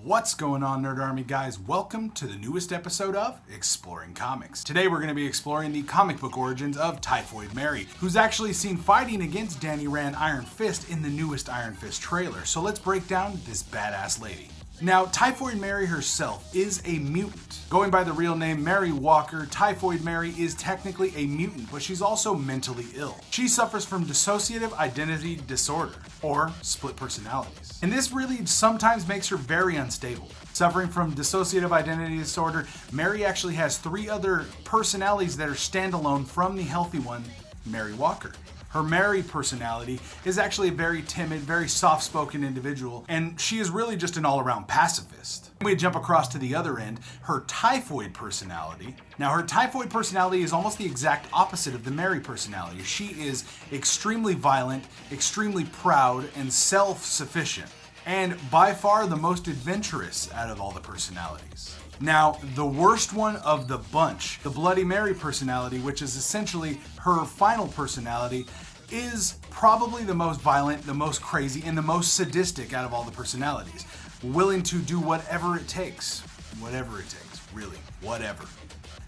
What's going on, Nerd Army guys? Welcome to the newest episode of Exploring Comics. Today we're going to be exploring the comic book origins of Typhoid Mary, who's actually seen fighting against Danny Rand Iron Fist in the newest Iron Fist trailer. So let's break down this badass lady. Now, Typhoid Mary herself is a mutant. Going by the real name Mary Walker, Typhoid Mary is technically a mutant, but she's also mentally ill. She suffers from dissociative identity disorder, or split personalities. And this really sometimes makes her very unstable. Suffering from dissociative identity disorder, Mary actually has 3 other personalities that are standalone from the healthy one, Mary Walker. Her Mary personality is actually a very timid, very soft-spoken individual, and she is really just an all-around pacifist. We jump across to the other end, her Typhoid personality. Now, her Typhoid personality is almost the exact opposite of the Mary personality. She is extremely violent, extremely proud, and self-sufficient, and by far the most adventurous out of all the personalities. Now, the worst one of the bunch, the Bloody Mary personality, which is essentially her final personality, is probably the most violent, the most crazy, and the most sadistic out of all the personalities. Willing to do whatever it takes. Whatever it takes, really, whatever.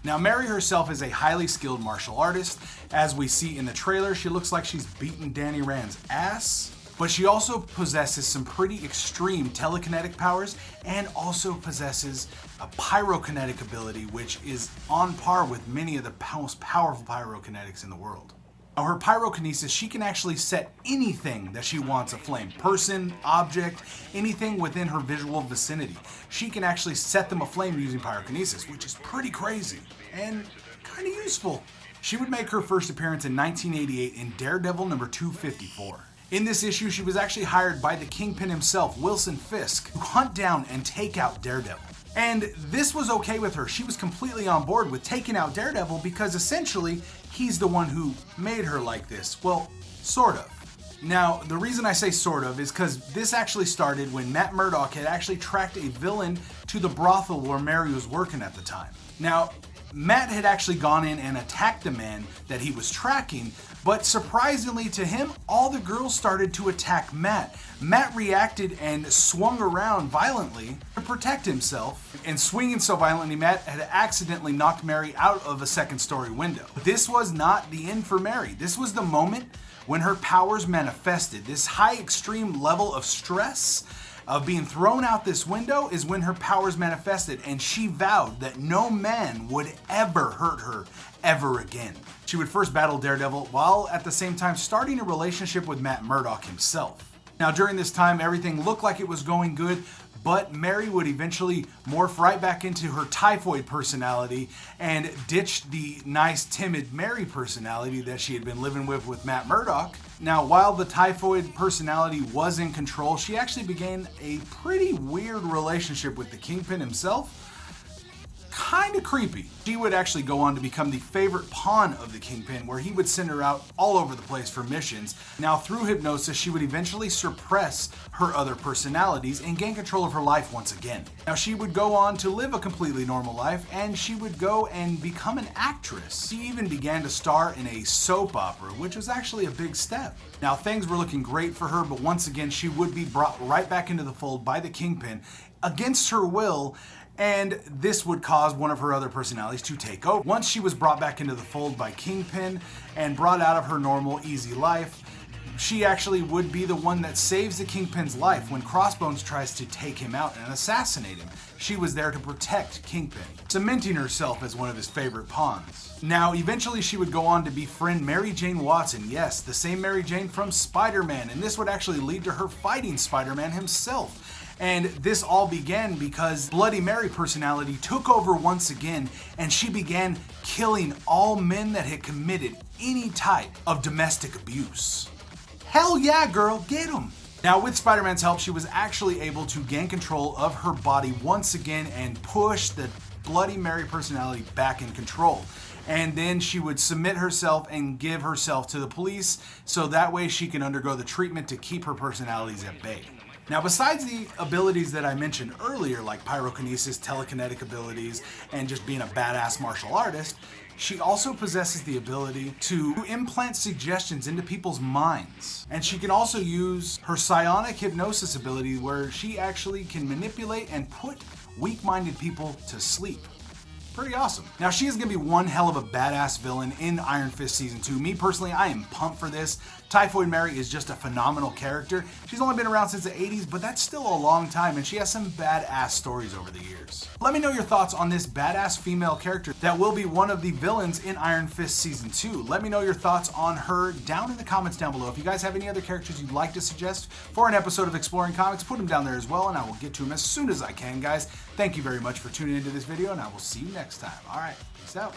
Now, Mary herself is a highly skilled martial artist. As we see in the trailer, she looks like she's beaten Danny Rand's ass. But she also possesses some pretty extreme telekinetic powers and also possesses a pyrokinetic ability, which is on par with many of the most powerful pyrokinetics in the world. Now, her pyrokinesis, she can actually set anything that she wants aflame. Person, object, anything within her visual vicinity. She can actually set them aflame using pyrokinesis, which is pretty crazy and kind of useful. She would make her first appearance in 1988 in Daredevil Number 254. In this issue, she was actually hired by the Kingpin himself, Wilson Fisk, to hunt down and take out Daredevil. And this was okay with her. She was completely on board with taking out Daredevil because essentially, he's the one who made her like this. Well, sort of. Now, the reason I say sort of is because this actually started when Matt Murdock had actually tracked a villain to the brothel where Mary was working at the time. Now, Matt had actually gone in and attacked the man that he was tracking, but surprisingly to him, all the girls started to attack Matt. Matt reacted and swung around violently to protect himself, and swinging so violently, Matt had accidentally knocked Mary out of a second-story window. This was not the end for Mary. This was the moment when her powers manifested. This high extreme level of stress of being thrown out this window is when her powers manifested, and she vowed that no man would ever hurt her ever again. She would first battle Daredevil while at the same time starting a relationship with Matt Murdock himself. Now, during this time, everything looked like it was going good, but Mary would eventually morph right back into her Typhoid personality and ditch the nice, timid Mary personality that she had been living with Matt Murdock. Now, while the Typhoid personality was in control, she actually began a pretty weird relationship with the Kingpin himself. Kind of creepy. She would actually go on to become the favorite pawn of the Kingpin, where he would send her out all over the place for missions. Now, through hypnosis, she would eventually suppress her other personalities and gain control of her life once again. Now, she would go on to live a completely normal life, and she would go and become an actress. She even began to star in a soap opera, which was actually a big step. Now, things were looking great for her, but once again, she would be brought right back into the fold by the Kingpin against her will, and this would cause one of her other personalities to take over. Once she was brought back into the fold by Kingpin and brought out of her normal, easy life, she actually would be the one that saves the Kingpin's life when Crossbones tries to take him out and assassinate him. She was there to protect Kingpin, cementing herself as one of his favorite pawns. Now, eventually she would go on to befriend Mary Jane Watson, yes, the same Mary Jane from Spider-Man, and this would actually lead to her fighting Spider-Man himself. And this all began because Bloody Mary personality took over once again, and she began killing all men that had committed any type of domestic abuse. Hell yeah, girl, get 'em! Now, with Spider-Man's help, she was actually able to gain control of her body once again and push the Bloody Mary personality back in control. And then she would submit herself and give herself to the police, so that way she can undergo the treatment to keep her personalities at bay. Now, besides the abilities that I mentioned earlier, like pyrokinesis, telekinetic abilities, and just being a badass martial artist, She also possesses the ability to implant suggestions into people's minds. And she can also use her psionic hypnosis ability where she actually can manipulate and put weak-minded people to sleep. Pretty awesome. Now, she is going to be one hell of a badass villain in Iron Fist Season 2. Me, personally, I am pumped for this. Typhoid Mary is just a phenomenal character. She's only been around since the 80s, but that's still a long time, and she has some badass stories over the years. Let me know your thoughts on this badass female character that will be one of the villains in Iron Fist Season 2. Let me know your thoughts on her down in the comments down below. If you guys have any other characters you'd like to suggest for an episode of Exploring Comics, put them down there as well, and I will get to them as soon as I can, guys. Thank you very much for tuning into this video, and I will see you next time. All right, peace out.